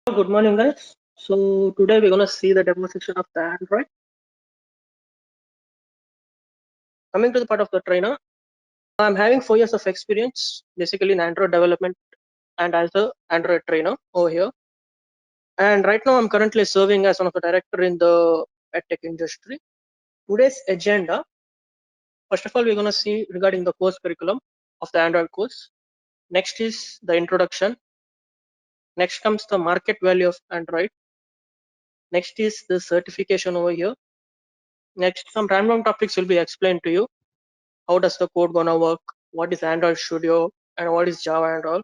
Good morning, guys. So today we're gonna see the demo section of the Android. Coming to the part of the trainer, I'm having 4 years of experience, basically in Android development and as a Android trainer over here. And right now I'm currently serving as one of the director in the EdTech industry. Today's agenda, first of all, we're gonna see regarding the course curriculum of the Android course. Next is the introduction. Next comes the market value of Android. Next is the certification over here. Next, some random topics will be explained to you. How does the code gonna work, what is Android Studio, and what is Java and all.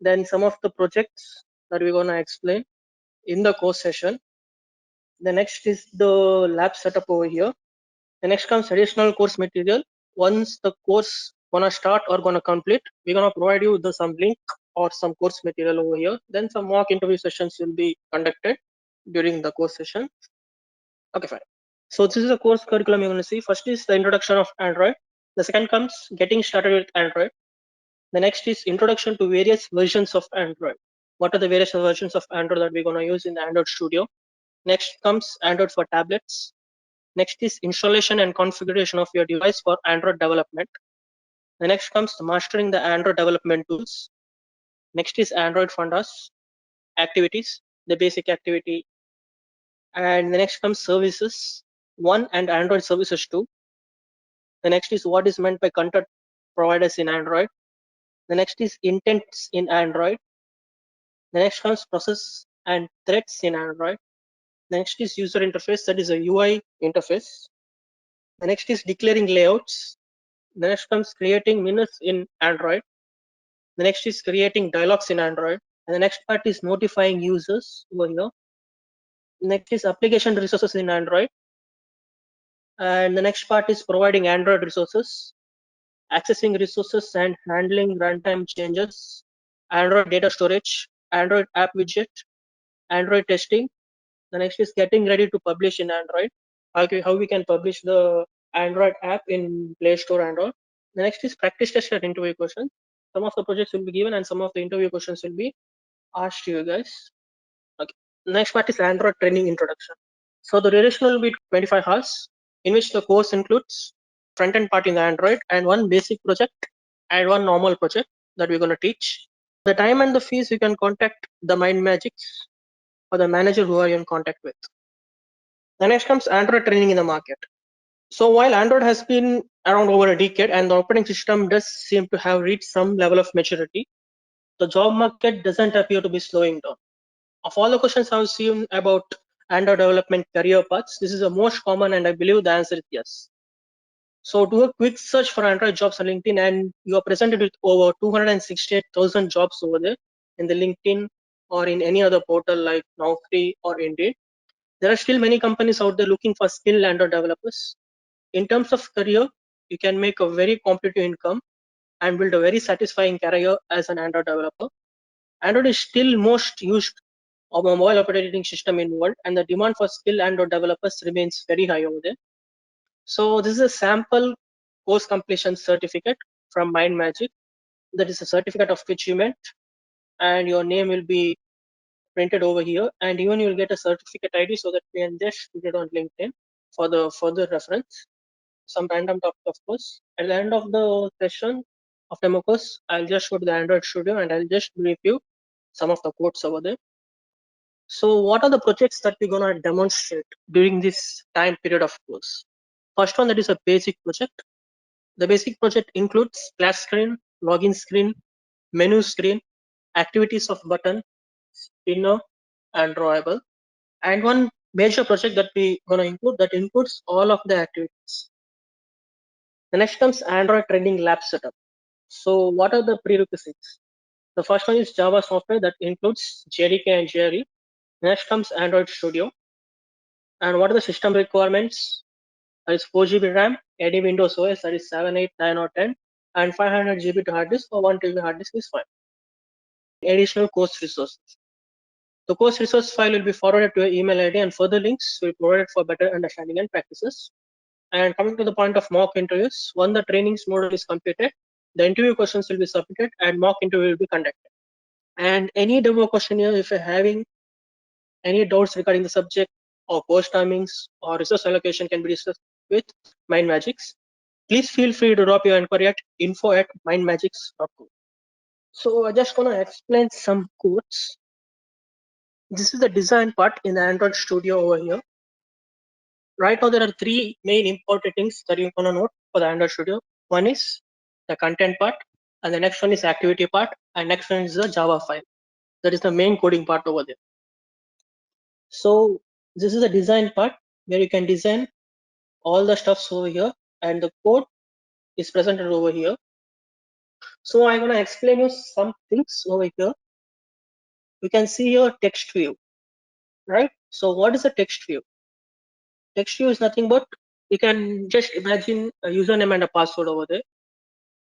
Then some of the projects that we're gonna explain in the course session. The next is the lab setup over here. The next comes additional course material. Once the course gonna start or gonna complete, we're gonna provide you with some link or some course material over here. Then some mock interview sessions will be conducted during the course session. Okay, fine. So this is a course curriculum you're gonna see. First is the introduction of Android. The second comes getting started with Android. The next is introduction to various versions of Android. What are the various versions of Android that we're going to use in the Android Studio? Next comes Android for tablets. Next is installation and configuration of your device for Android development. The next comes mastering the Android development tools. Next is Android fundas, activities, the basic activity. And the next comes services, one and Android services 2. The next is what is meant by content providers in Android. The next is intents in Android. The next comes process and threads in Android. The next is user interface, that is a UI interface. The next is declaring layouts. The next comes creating menus in Android. The next is creating dialogues in Android. And the next part is notifying users over here. Next is application resources in Android. And the next part is providing Android resources, accessing resources and handling runtime changes, Android data storage, Android app widget, Android testing. The next is getting ready to publish in Android. How we can publish the Android app in Play Store and all. The next is practice test and interview questions. Some of the projects will be given and some of the interview questions will be asked to you guys. Okay. Next part is Android training introduction. So the duration will be 25 hours, in which the course includes front-end part in the Android and one basic project and one normal project that we're going to teach. The time and the fees you can contact the Mind Magics or the manager who are you in contact with. The next comes Android training in the market. So while Android has been around over a decade and the operating system does seem to have reached some level of maturity, the job market doesn't appear to be slowing down. Of all the questions I've seen about Android development career paths, this is the most common and I believe the answer is yes. So do a quick search for Android jobs on LinkedIn and you are presented with over 268,000 jobs over there in the LinkedIn or in any other portal like Naukri or Indeed. There are still many companies out there looking for skilled Android developers. In terms of career, you can make a very competitive income and build a very satisfying career as an Android developer. Android is still most used of a mobile operating system in the world, and the demand for skilled Android developers remains very high over there. So this is a sample course completion certificate from MindMagic. That is a certificate of achievement, and your name will be printed over here, and even you will get a certificate ID so that we can just put it on LinkedIn for the further reference. Some random topic, of course. At the end of the session of demo course, I'll just go to the Android Studio and I'll just brief you some of the codes over there. So what are the projects that we're gonna demonstrate during this time period of course? First one, that is a basic project. The basic project includes splash screen, login screen, menu screen, activities of button, spinner, and drawable. And one major project that we gonna include that includes all of the activities. The next comes Android training lab setup. So what are the prerequisites? The first one is Java software that includes JDK and JRE. Next comes Android Studio. And what are the system requirements? That is 4 GB RAM, any Windows OS, that is 7, 8, 9, or 10, and 500 GB to hard disk or 1 TB hard disk is fine. Additional course resources. The course resource file will be forwarded to your email ID and further links will be provided for better understanding and practices. And coming to the point of mock interviews, when the trainings module is completed, the interview questions will be submitted and mock interview will be conducted. And any demo questionnaire, if you're having Any doubts regarding the subject or course timings or resource allocation can be discussed with MindMagics. Please feel free to drop your inquiry at info@mindmagics.com. So I'm just gonna explain some codes. This is the design part in the Android Studio over here. Right now, there are three main important things that you're gonna note for the Android Studio. One is the content part, and the next one is activity part, and next one is the Java file. That is the main coding part over there. So this is the design part where you can design all the stuffs over here, and the code is presented over here. So I'm gonna explain you some things over here. You can see here text view, right? So what is a text view? Text view is nothing but you can just imagine a username and a password over there.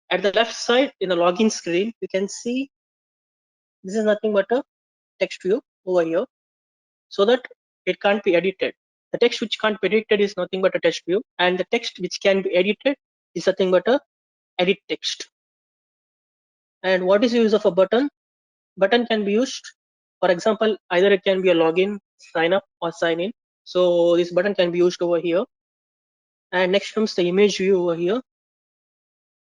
At the left side in the login screen, you can see this is nothing but a text view over here, so that it can't be edited. The text which can't be edited is nothing but a text view, and the text which can be edited is nothing but a edit text. And what is the use of a button? Button can be used, for example, either it can be a login, sign up, or sign in. So this button can be used over here. And next comes the image view over here.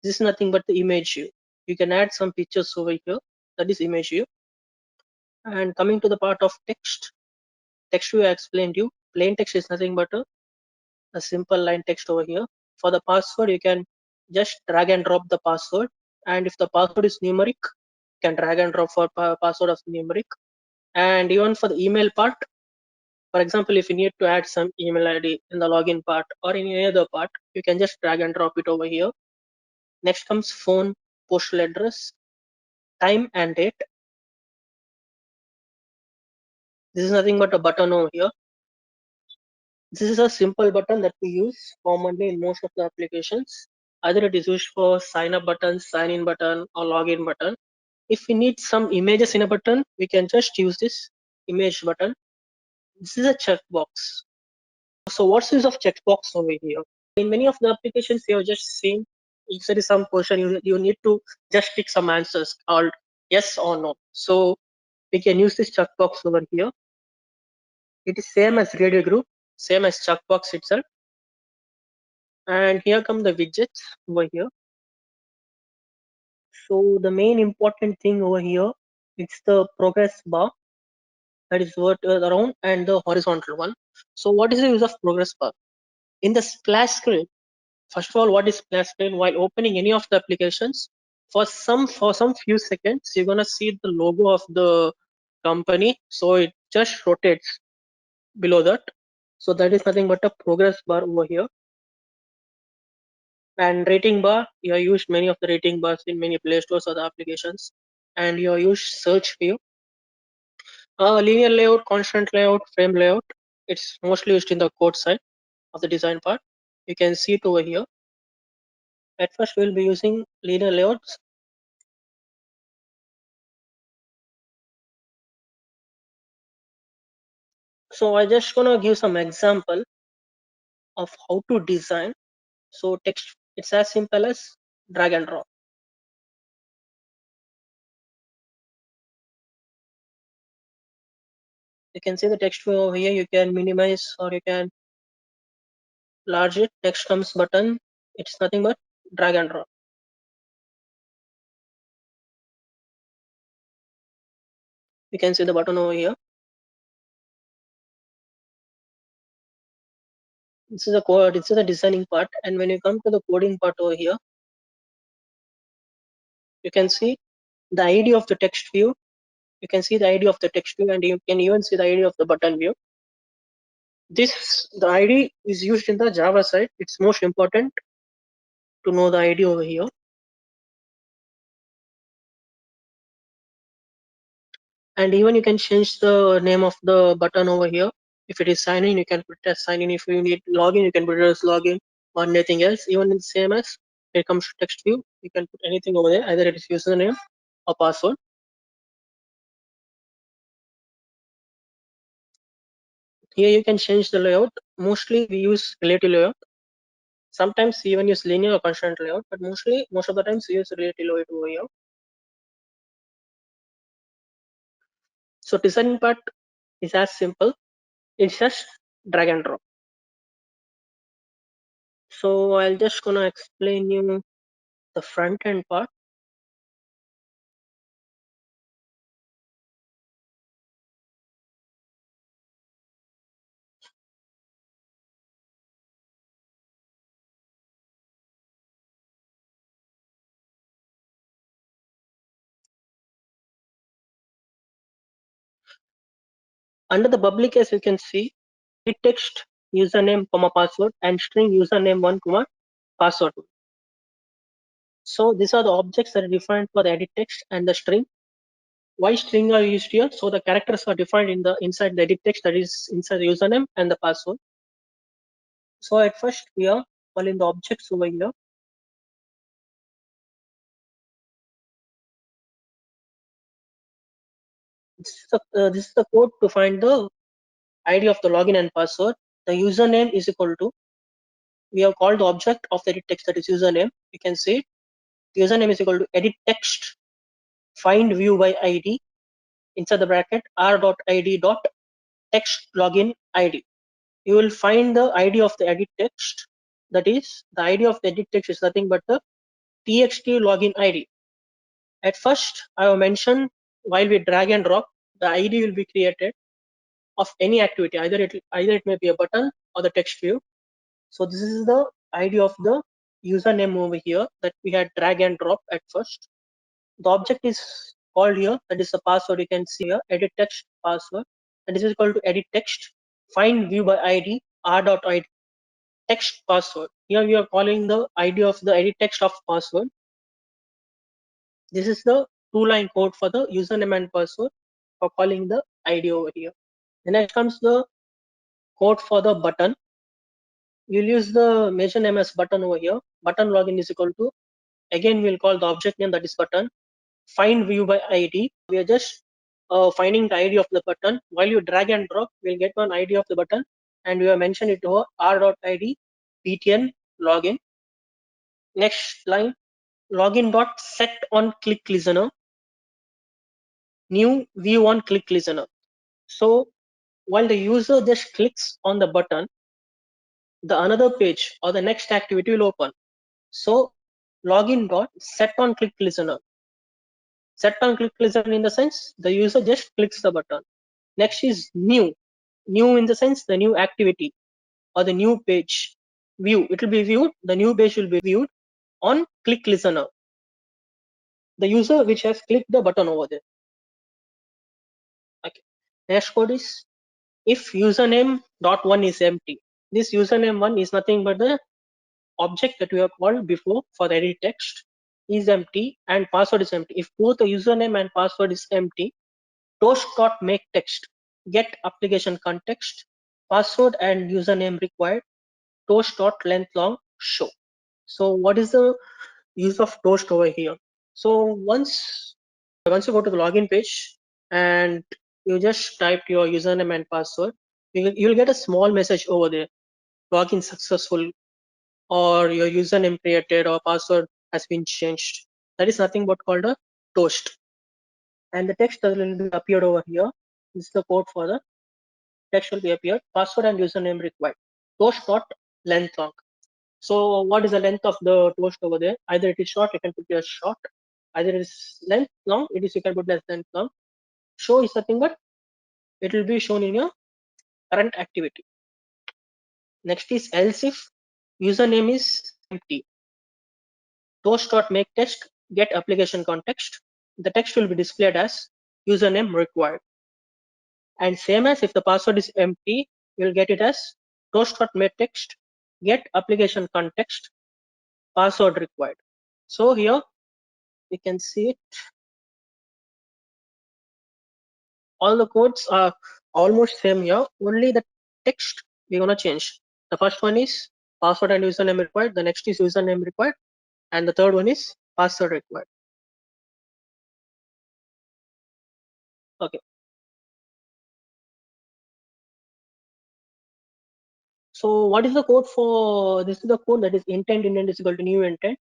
This is nothing but the image view. You can add some pictures over here. That is image view. And coming to the part of text view I explained you. Plain text is nothing but a simple line text over here. For the password, you can just drag and drop the password. And if the password is numeric, you can drag and drop for password of numeric. And even for the email part, for example, if you need to add some email ID in the login part or in any other part, you can just drag and drop it over here. Next comes phone, postal address, time and date. This is nothing but a button over here. This is a simple button that we use commonly in most of the applications. Either it is used for sign up button, sign in button, or login button. If we need some images in a button, we can just use this image button. This is a checkbox. So what's the use of checkbox over here? In many of the applications, you have just seen if there is some question, you need to just pick some answers called yes or no. So we can use this checkbox over here. It is same as radio group, same as checkbox itself. And here come the widgets over here. So the main important thing over here, it's the progress bar that is what around and the horizontal one. So what is the use of progress bar? In the splash screen, first of all, what is splash screen? While opening any of the applications, for some few seconds, you're gonna see the logo of the company. So it just rotates below that. So that is nothing but a progress bar over here. And rating bar, you have used many of the rating bars in many Play Stores or the applications. And you have used search view. Linear layout, constant layout, frame layout. It's mostly used in the code side of the design part. You can see it over here. At first, we'll be using linear layouts. So I just gonna give some example of how to design. So text, it's as simple as drag and drop. You can see the text view over here. You can minimize or you can large it. Text comes button. It's nothing but drag and drop. You can see the button over here. This is a code. This is the designing part. And when you come to the coding part over here, you can see the ID of the text view. You can see the ID of the text view, and you can even see the ID of the button view. The ID is used in the Java side. It's most important to know the ID over here. And even you can change the name of the button over here. If it is sign in, you can put it as sign in. If you need login, you can put it as login or anything else. Even in the same as when it comes to text view, you can put anything over there. Either it is username or password. Here you can change the layout. Mostly we use relative layout. Sometimes we even use linear or constant layout, but most of the times we use relative layout over here. So design part is as simple. It's just drag and drop. So I'll just gonna explain you the front end part. Under the public, as you can see, edit text username comma password and string username one comma password. So these are the objects that are defined for the edit text and the string. Why string are used here? So the characters are defined in the inside the edit text, that is inside the username and the password. So at first we are calling the objects over here. This is the code to find the ID of the login and password. The username is equal to, we have called the object of the edit text, that is username. You can see the username is equal to edit text find view by ID inside the bracket r.id dot text login ID. You will find the ID of the edit text. That is, the ID of the edit text is nothing but the txt login ID. At first, I have mentioned while we drag and drop, the ID will be created of any activity. Either it may be a button or the text view. So this is the ID of the username over here that we had drag and drop at first. The object is called here, that is the password. You can see here, edit text password, and this is equal to edit text find view by ID r.id text password. Here we are calling the ID of the edit text of password. This is the two-line code for the username and password for calling the ID over here. The next comes the code for the button. You'll use the major name as button over here. Button login is equal to, again we'll call the object name, that is button find view by ID. We are just finding the ID of the button. While you drag and drop, we'll get one ID of the button, and we have mentioned it over r.id btn login. Next line, login dot set on click listener, new view on click listener. So while the user just clicks on the button, the another page or the next activity will open. So login dot set on click listener. Set on click listener in the sense the user just clicks the button. Next is new. New in the sense the new activity or the new page view. It will be viewed. The new page will be viewed on click listener. The user which has clicked the button over there. Okay. Next code is if username dot one is empty. This username one is nothing but the object that we have called before for the edit text is empty and password is empty. If both the username and password is empty, toast.make text get application context password and username required toast.length long show. So what is the use of toast over here? So once you go to the login page and you just type your username and password, you'll get a small message over there, login successful, or your username created or password has been changed. That is nothing but called a toast. And the text that will be appeared over here. This is the code for the text will be appeared. Password and username required. Toast dot length long. So what is the length of the toast over there? Either it is short, you can put it as short. Either it is length long, it is you can put as length long. Show is nothing but it will be shown in your current activity. Next is else if username is empty. Toast.make text get application context. The text will be displayed as username required. And same as if the password is empty, you'll get it as toast.make text get application context password required. So here you can see it. All the codes are almost same here. Only the text we're gonna change. The first one is password and username required. The next is username required, and the third one is password required. Okay. So what is the code for this? Is the code that is intent is equal to new intent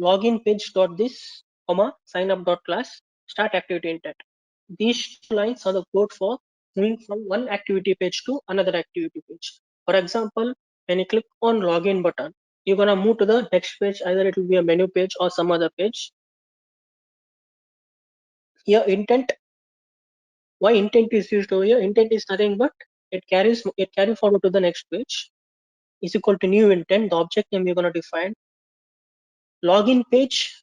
login page dot this comma sign up dot class start activity intent. These two lines are the code for moving from one activity page to another activity page. For example, when you click on login button, you're gonna move to the next page. Either it will be a menu page or some other page. Here intent, why intent is used over here? Intent is nothing but it carry forward to the next page is equal to new intent. The object name we're gonna define login page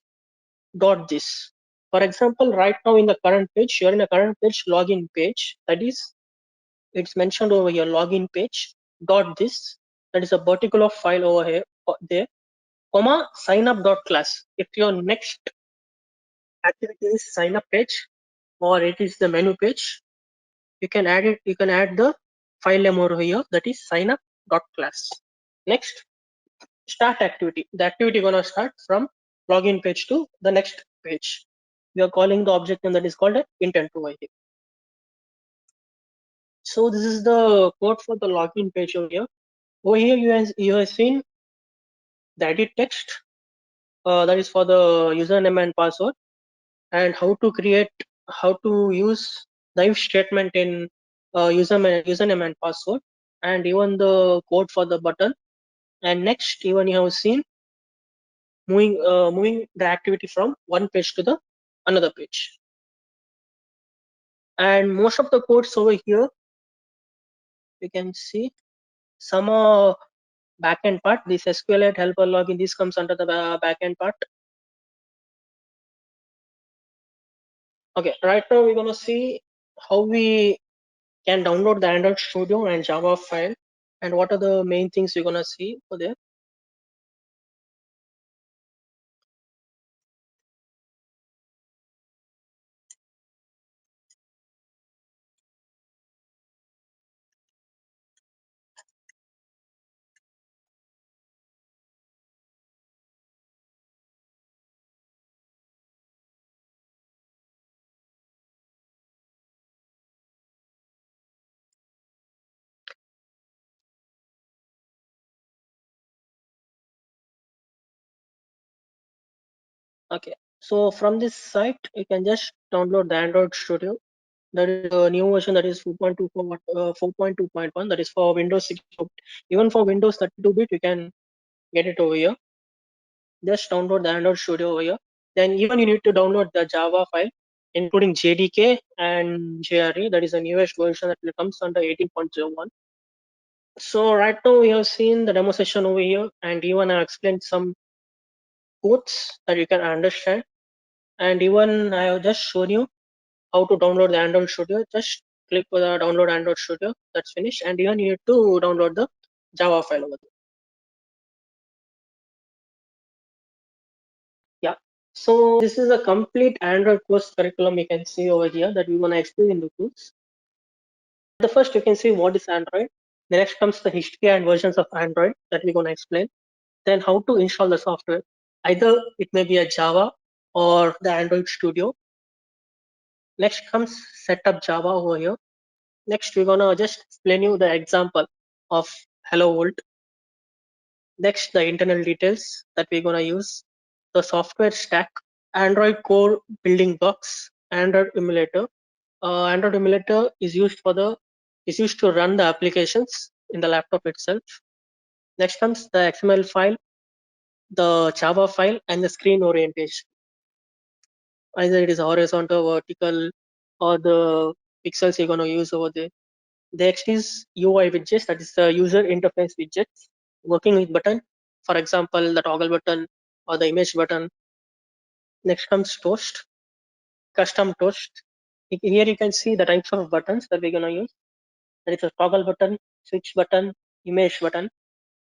dot this. For example, right now in the current page, you're in a current page login page. That is, it's mentioned over here login page dot this. That is a particular file over here there, comma sign up dot class. If your next activity is sign up page or it is the menu page, you can add it. You can add the file name over here. That is sign up dot class. Next, start activity. The activity gonna start from login page to the next page. We are calling the object name that is called intent over here. So this is the code for the login page over here. Over here you have seen the edit text that is for the username and password, and how to use the if statement in username and password, and even the code for the button. And next, even you have seen moving the activity from one page to the another page. And most of the codes over here you can see some are backend part. This SQLite helper login, this comes under the backend part. Okay, right now we're gonna see how we can download the Android Studio and Java file, and what are the main things you're gonna see for there. Okay, so from this site you can just download the Android Studio. That is a new version, that is 4.2.1, that is for Windows 6. Even for Windows 32-bit you can get it over here. Just download the Android Studio over here. Then even you need to download the Java file, including JDK and JRE. That is the newest version that comes under 18.01. So right now we have seen the demo session over here, and even I explained some codes that you can understand. And even I have just shown you how to download the Android Studio. Just click for the download Android Studio. That's finished. And even you need to download the Java file over there. Yeah. So this is a complete Android course curriculum you can see over here that we want to explain in the course. The first you can see what is Android. The next comes the history and versions of Android that we're going to explain. Then how to install the software. Either it may be a Java or the Android Studio. Next comes setup Java over here. Next we're gonna just explain you the example of Hello World. Next, the internal details that we're gonna use. The software stack, Android core building blocks, Android emulator. Android emulator is used to run the applications in the laptop itself. Next comes the XML file, the Java file, and the screen orientation. Either it is horizontal, vertical, or the pixels you're gonna use over there. Next is UI widgets, that is the user interface widgets, working with button. For example, the toggle button or the image button. Next comes toast, custom toast. Here you can see the types of buttons that we're gonna use. That is a toggle button, switch button, image button.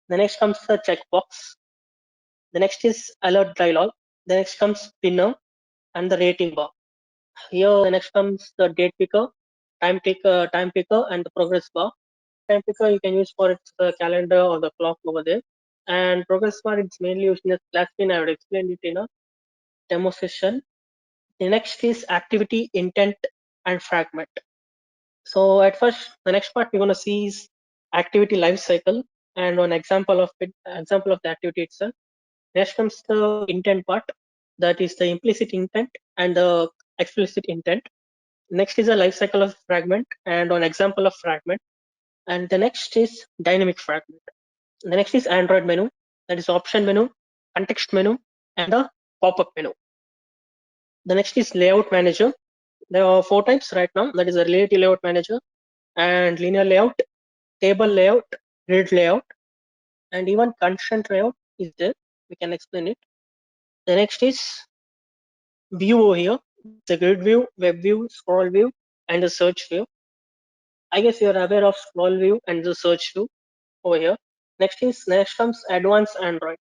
The next comes the checkbox. The next is alert dialog. The next comes pinner and the rating bar. Here the next comes the date picker, time picker, and the progress bar. Time picker you can use for its calendar or the clock over there. And progress bar it's mainly used in a class screen. I would explain it in a demo session. The next is activity, intent, and fragment. So at first, the next part we're going to see is activity life cycle and one example of the activity itself. Next comes the intent part, that is the implicit intent and the explicit intent. Next is a life cycle of fragment and an example of fragment. And the next is dynamic fragment. The next is Android menu, that is option menu, context menu, and a pop-up menu. The next is layout manager. There are 4 types right now. That is a relative layout manager and linear layout, table layout, grid layout, and even constraint layout is there. We can explain it. The next is view over here. The grid view, web view, scroll view, and the search view. I guess you are aware of scroll view and the search view over here. Next comes advanced Android.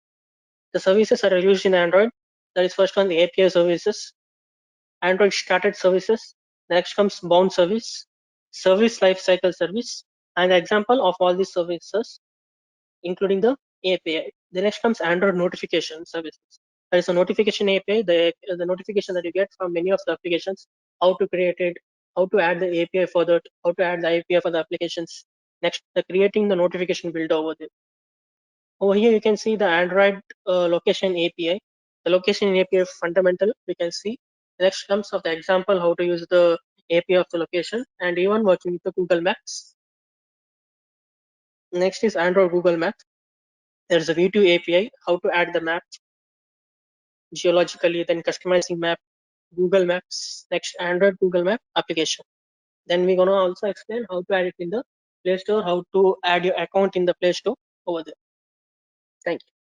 The services are used in Android. That is first one, the API services, Android started services. Next comes bound service, service lifecycle service, and example of all these services, including the API. The next comes Android notification services. There is a notification API, the notification that you get from many of the applications, how to create it, how to add the API for that, how to add the API for the applications. Next, the creating the notification builder over there. Over here, you can see the Android location API. The location API fundamental, we can see. Next comes of the example how to use the API of the location and even working with the Google Maps. Next is Android Google Maps. There's a V2 API, how to add the map geologically, then customizing map, Google Maps. Next, Android Google Map application. Then we're gonna also explain how to add it in the Play Store, how to add your account in the Play Store over there. Thank you.